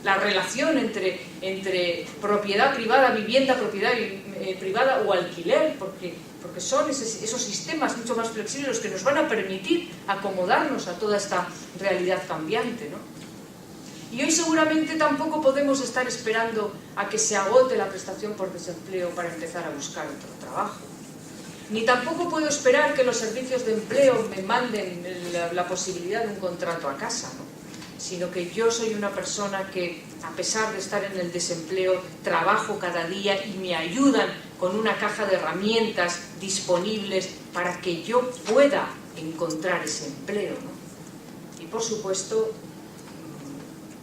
la relación entre propiedad privada, vivienda, propiedad privada o alquiler, porque son esos sistemas mucho más flexibles los que nos van a permitir acomodarnos a toda esta realidad cambiante, ¿no? Y hoy seguramente tampoco podemos estar esperando a que se agote la prestación por desempleo para empezar a buscar otro trabajo. Ni tampoco puedo esperar que los servicios de empleo me manden la posibilidad de un contrato a casa, ¿no? Sino que yo soy una persona que, a pesar de estar en el desempleo, trabajo cada día y me ayudan con una caja de herramientas disponibles para que yo pueda encontrar ese empleo, ¿no? Y por supuesto,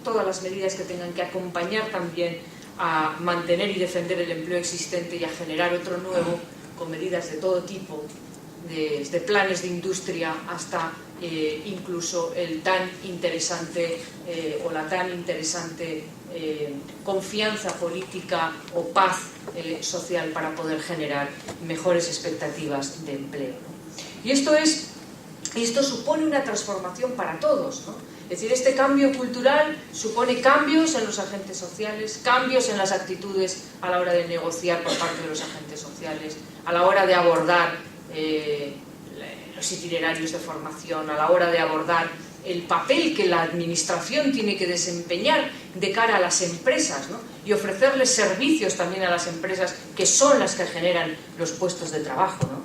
todas las medidas que tengan que acompañar también a mantener y defender el empleo existente y a generar otro nuevo, con medidas de todo tipo, desde planes de industria hasta incluso el tan interesante o la tan interesante confianza política o paz social para poder generar mejores expectativas de empleo, ¿no? Y esto supone una transformación para todos, ¿no? Es decir, este cambio cultural supone cambios en los agentes sociales, cambios en las actitudes a la hora de negociar por parte de los agentes sociales, a la hora de abordar los itinerarios de formación, a la hora de abordar el papel que la administración tiene que desempeñar de cara a las empresas, ¿no? Y ofrecerles servicios también a las empresas que son las que generan los puestos de trabajo, ¿no?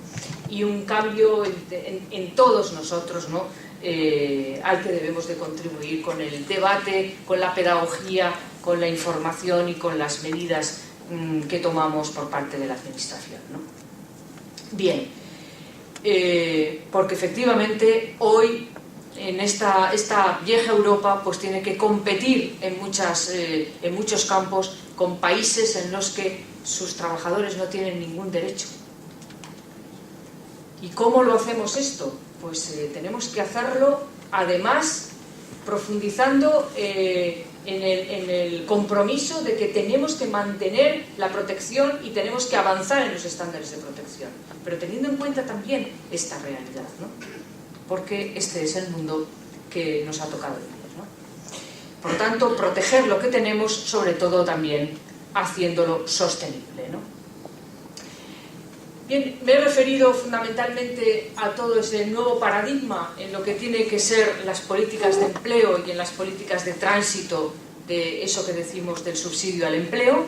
Y un cambio en todos nosotros, ¿no? Al que debemos de contribuir con el debate, con la pedagogía, con la información y con las medidas que tomamos por parte de la administración, ¿no? Bien, porque efectivamente hoy en esta vieja Europa pues tiene que competir en muchos campos con países en los que sus trabajadores no tienen ningún derecho. ¿Y cómo lo hacemos esto? Pues tenemos que hacerlo además profundizando en el compromiso de que tenemos que mantener la protección y tenemos que avanzar en los estándares de protección, pero teniendo en cuenta también esta realidad, ¿no? Porque este es el mundo que nos ha tocado vivir, ¿no? Por tanto, proteger lo que tenemos, sobre todo también haciéndolo sostenible, ¿no? Bien, me he referido fundamentalmente a todo ese nuevo paradigma en lo que tiene que ser las políticas de empleo y en las políticas de tránsito de eso que decimos del subsidio al empleo,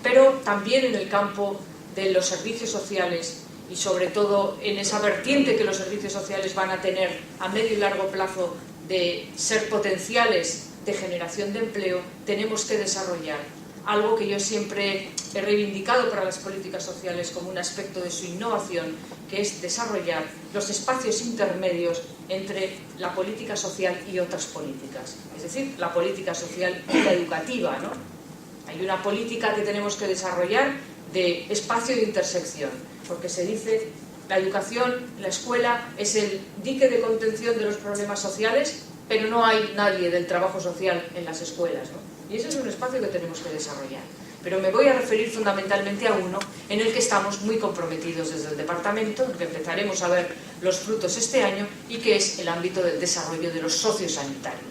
pero también en el campo de los servicios sociales y sobre todo en esa vertiente que los servicios sociales van a tener a medio y largo plazo de ser potenciales de generación de empleo, tenemos que desarrollar algo que yo siempre he reivindicado para las políticas sociales como un aspecto de su innovación, que es desarrollar los espacios intermedios entre la política social y otras políticas, es decir, la política social y la educativa, ¿no? Hay una política que tenemos que desarrollar de espacio de intersección, porque se dice la educación, la escuela es el dique de contención de los problemas sociales, pero no hay nadie del trabajo social en las escuelas, ¿no? Y ese es un espacio que tenemos que desarrollar. Pero me voy a referir fundamentalmente a uno en el que estamos muy comprometidos desde el departamento, en el que empezaremos a ver los frutos este año, y que es el ámbito del desarrollo de los sociosanitarios.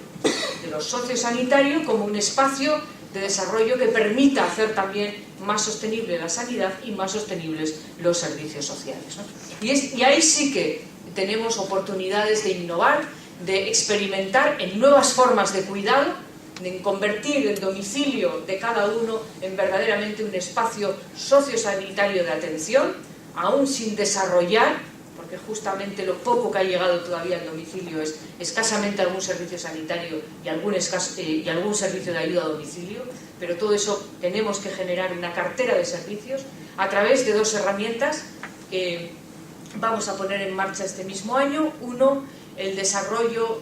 De los sociosanitarios como un espacio de desarrollo que permita hacer también más sostenible la sanidad y más sostenibles los servicios sociales, ¿no? Y ahí sí que tenemos oportunidades de innovar, de experimentar en nuevas formas de cuidado, de convertir el domicilio de cada uno en verdaderamente un espacio sociosanitario de atención, aún sin desarrollar, porque justamente lo poco que ha llegado todavía al domicilio es escasamente algún servicio sanitario y algún servicio de ayuda a domicilio, pero todo eso tenemos que generar una cartera de servicios a través de dos herramientas que vamos a poner en marcha este mismo año. Uno, el desarrollo,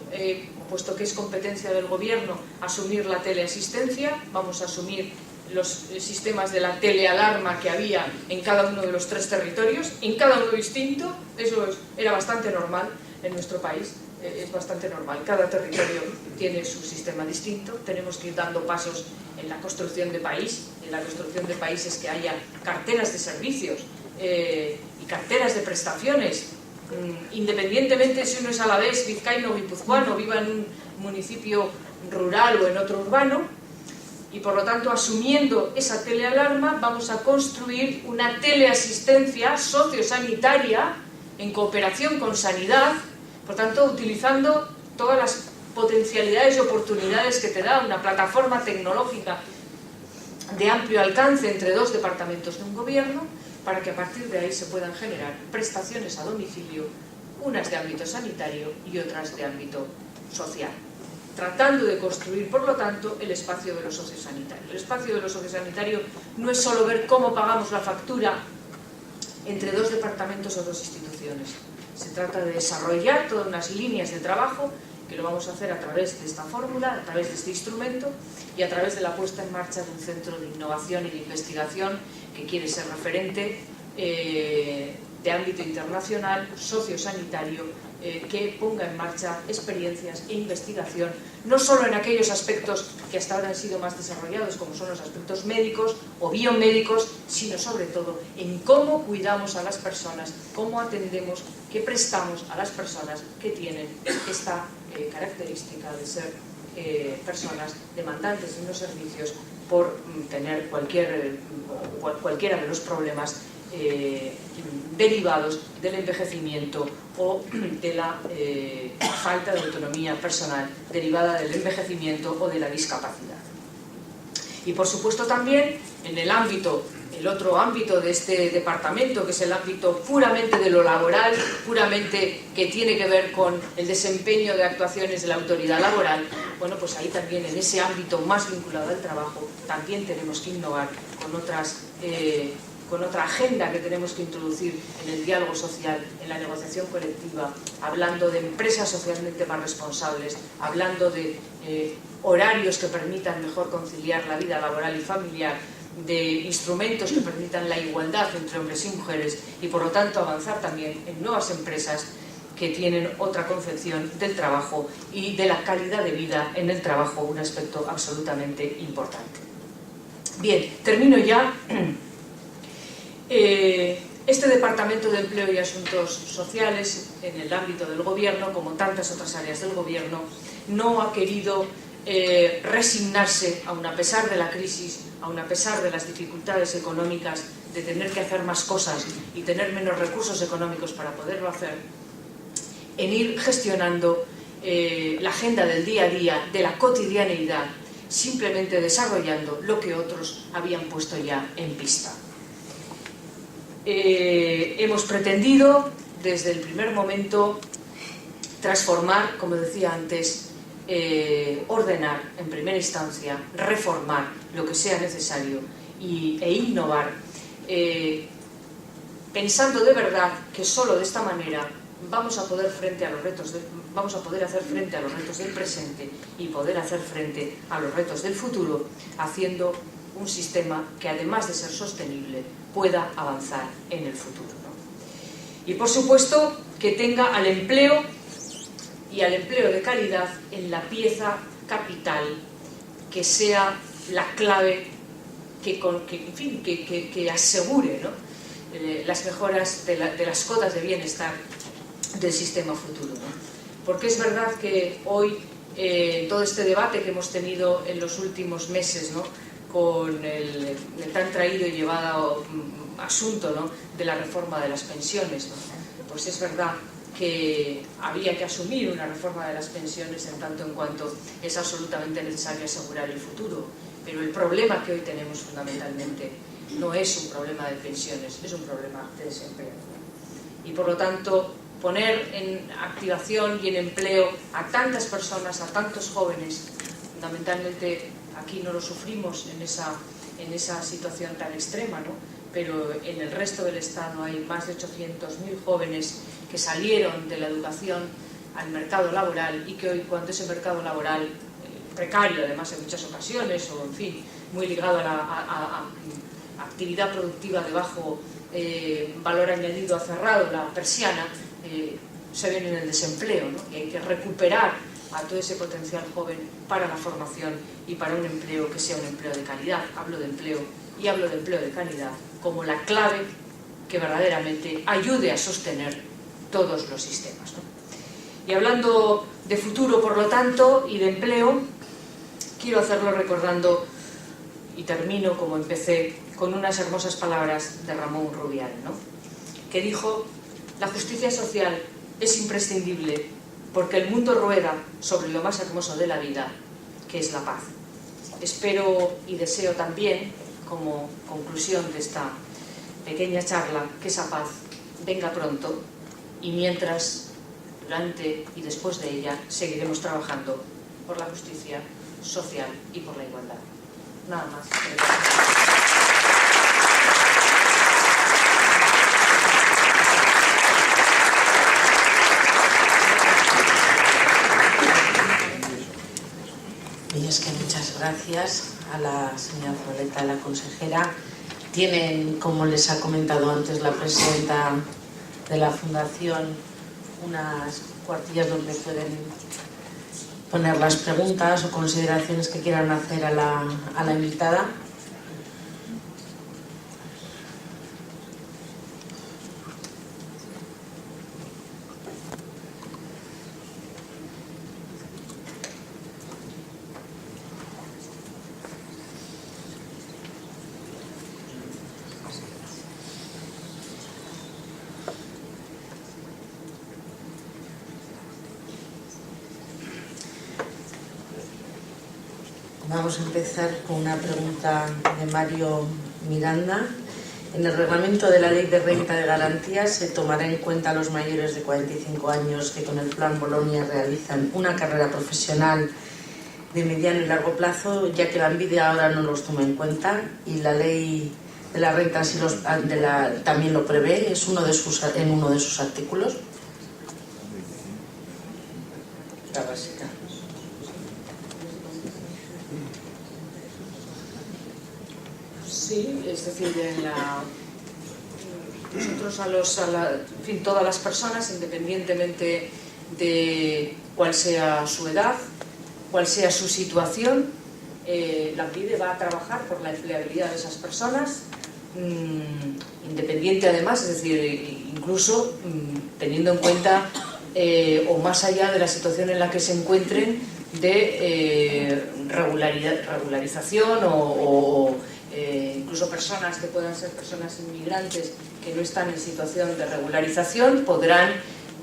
puesto que es competencia del gobierno, asumir la teleasistencia, vamos a asumir los sistemas de la telealarma que había en cada uno de los 3 territorios, en cada uno distinto. Eso era bastante normal en nuestro país, es bastante normal, cada territorio tiene su sistema distinto. Tenemos que ir dando pasos en la construcción de país, en la construcción de país es que haya carteras de servicios y carteras de prestaciones, independientemente si uno es alavés, vizcaíno o guipuzcoano, viva en un municipio rural o en otro urbano, Y por lo tanto, asumiendo esa telealarma, vamos a construir una teleasistencia sociosanitaria en cooperación con sanidad, por tanto, utilizando todas las potencialidades y oportunidades que te da una plataforma tecnológica de amplio alcance entre dos departamentos de un gobierno, para que a partir de ahí se puedan generar prestaciones a domicilio, unas de ámbito sanitario y otras de ámbito social, tratando de construir, por lo tanto, el espacio de lo sociosanitario. El espacio de lo sociosanitario no es solo ver cómo pagamos la factura entre dos departamentos o dos instituciones. Se trata de desarrollar todas unas líneas de trabajo, que lo vamos a hacer a través de esta fórmula, a través de este instrumento y a través de la puesta en marcha de un centro de innovación y de investigación que quiere ser referente de ámbito internacional, sociosanitario, que ponga en marcha experiencias e investigación, no solo en aquellos aspectos que hasta ahora han sido más desarrollados, como son los aspectos médicos o biomédicos, sino sobre todo en cómo cuidamos a las personas, cómo atendemos, qué prestamos a las personas que tienen esta característica de ser personas demandantes de unos servicios por tener cualquiera de los problemas derivados del envejecimiento o de la falta de autonomía personal derivada del envejecimiento o de la discapacidad. Y por supuesto también en el otro ámbito de este departamento, que es el ámbito puramente de lo laboral, puramente que tiene que ver con el desempeño de actuaciones de la autoridad laboral, bueno, pues ahí también en ese ámbito más vinculado al trabajo también tenemos que innovar con otra agenda que tenemos que introducir en el diálogo social, en la negociación colectiva, hablando de empresas socialmente más responsables, hablando de horarios que permitan mejor conciliar la vida laboral y familiar, de instrumentos que permitan la igualdad entre hombres y mujeres y por lo tanto avanzar también en nuevas empresas que tienen otra concepción del trabajo y de la calidad de vida en el trabajo, un aspecto absolutamente importante. Bien, termino ya. Este Departamento de Empleo y Asuntos Sociales, en el ámbito del Gobierno, como tantas otras áreas del Gobierno, no ha querido resignarse, aun a pesar de la crisis, aun a pesar de las dificultades económicas, de tener que hacer más cosas y tener menos recursos económicos para poderlo hacer, en ir gestionando la agenda del día a día, de la cotidianeidad, simplemente desarrollando lo que otros habían puesto ya en pista. Hemos pretendido desde el primer momento transformar, como decía antes, ordenar en primera instancia, reformar lo que sea necesario e innovar, pensando de verdad que solo de esta manera vamos a poder hacer frente a los retos del presente y poder hacer frente a los retos del futuro, haciendo un sistema que, además de ser sostenible, pueda avanzar en el futuro, ¿no? Y por supuesto que tenga al empleo y al empleo de calidad en la pieza capital, que sea la clave que asegure, ¿no?, las mejoras de las cotas de bienestar del sistema futuro, ¿no? Porque es verdad que hoy todo este debate que hemos tenido en los últimos meses, ¿no?, con el tan traído y llevado asunto, ¿no?, de la reforma de las pensiones, ¿no?, pues es verdad que había que asumir una reforma de las pensiones en tanto en cuanto es absolutamente necesario asegurar el futuro, pero el problema que hoy tenemos fundamentalmente no es un problema de pensiones, es un problema de desempleo. Y por lo tanto, poner en activación y en empleo a tantas personas, a tantos jóvenes, fundamentalmente aquí no lo sufrimos en esa situación tan extrema, ¿no?, pero en el resto del Estado hay más de 800.000 jóvenes que salieron de la educación al mercado laboral y que hoy, cuando ese mercado laboral, precario además en muchas ocasiones, o en fin, muy ligado a la actividad productiva de bajo valor añadido, ha cerrado la persiana, se ven en el desempleo, ¿no?, y hay que recuperar a todo ese potencial joven para la formación y para un empleo que sea un empleo de calidad. Hablo de empleo y hablo de empleo de calidad como la clave que verdaderamente ayude a sostener todos los sistemas, ¿no? Y hablando de futuro, por lo tanto, y de empleo, quiero hacerlo recordando y termino como empecé, con unas hermosas palabras de Ramón Rubial, ¿no? Que dijo: la justicia social es imprescindible porque el mundo rueda sobre lo más hermoso de la vida, que es la paz. Espero y deseo también, como conclusión de esta pequeña charla, que esa paz venga pronto, y mientras, durante y después de ella, seguiremos trabajando por la justicia social y por la igualdad. Nada más. Y es que muchas gracias a la señora Zabaleta, a la consejera. Tienen, como les ha comentado antes la presidenta de la Fundación, unas cuartillas donde pueden poner las preguntas o consideraciones que quieran hacer a la invitada. Vamos a empezar con una pregunta de Mario Miranda. En el reglamento de la Ley de Renta de Garantía se tomará en cuenta a los mayores de 45 años que con el Plan Bolonia realizan una carrera profesional de mediano y largo plazo, ya que la Lanbide ahora no los toma en cuenta y la Ley de la Renta también lo prevé, es en uno de sus artículos. La básica. Sí, es decir, nosotros en fin, todas las personas, independientemente de cuál sea su edad, cuál sea su situación, la Lanbide va a trabajar por la empleabilidad de esas personas, independiente además, es decir, incluso teniendo en cuenta o más allá de la situación en la que se encuentren de regularización o incluso personas que puedan ser personas inmigrantes que no están en situación de regularización podrán,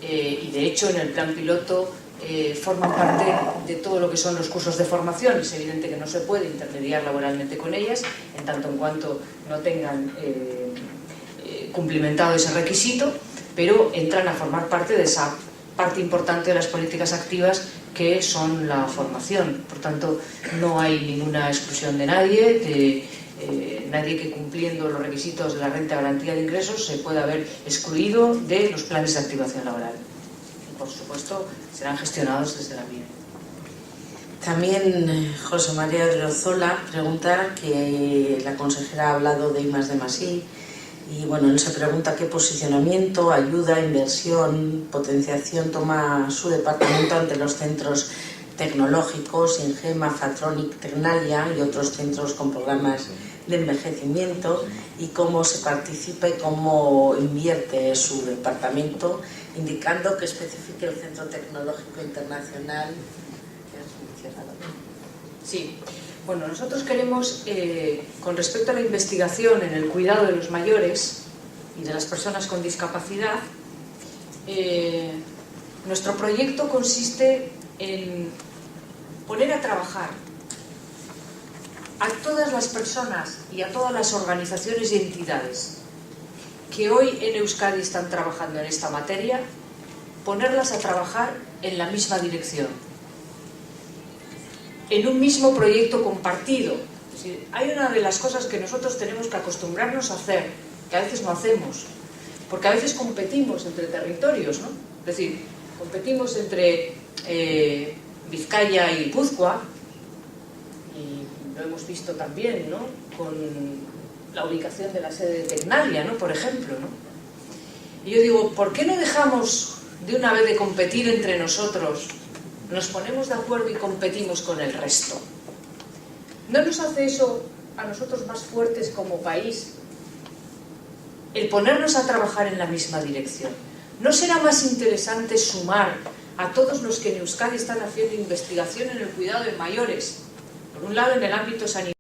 y de hecho en el plan piloto forman parte de todo lo que son los cursos de formación. Es evidente que no se puede intermediar laboralmente con ellas en tanto en cuanto no tengan cumplimentado ese requisito, pero entran a formar parte de esa parte importante de las políticas activas que son la formación. Por tanto, no hay ninguna exclusión de nadie, nadie que cumpliendo los requisitos de la renta de garantía de ingresos se pueda haber excluido de los planes de activación laboral. Y por supuesto, serán gestionados desde la Lanbide. También José María Odriozola pregunta, que la consejera ha hablado de I+D+I, y bueno, él se pregunta qué posicionamiento, ayuda, inversión, potenciación toma su departamento ante los centros tecnológicos, Ingema, Fatronic, Tecnalia y otros centros con programas de envejecimiento, y cómo se participa y cómo invierte su departamento, indicando que especifique el Centro Tecnológico Internacional que has mencionado. Sí, bueno, nosotros queremos, con respecto a la investigación en el cuidado de los mayores y de las personas con discapacidad, nuestro proyecto consiste en poner a trabajar a todas las personas y a todas las organizaciones y entidades que hoy en Euskadi están trabajando en esta materia, ponerlas a trabajar en la misma dirección, en un mismo proyecto compartido. Es decir, hay una de las cosas que nosotros tenemos que acostumbrarnos a hacer, que a veces no hacemos, porque a veces competimos entre territorios, ¿no? Es decir, competimos entre Vizcaya y Guipúzcoa, y lo hemos visto también, ¿no?, con la ubicación de la sede de Tecnalia, ¿no?, por ejemplo, ¿no? Y yo digo, ¿por qué no dejamos de una vez de competir entre nosotros? Nos ponemos de acuerdo y competimos con el resto. ¿No nos hace eso a nosotros más fuertes como país? El ponernos a trabajar en la misma dirección. ¿No será más interesante sumar a todos los que en Euskadi están haciendo investigación en el cuidado de mayores? Por un lado, en el ámbito sanitario,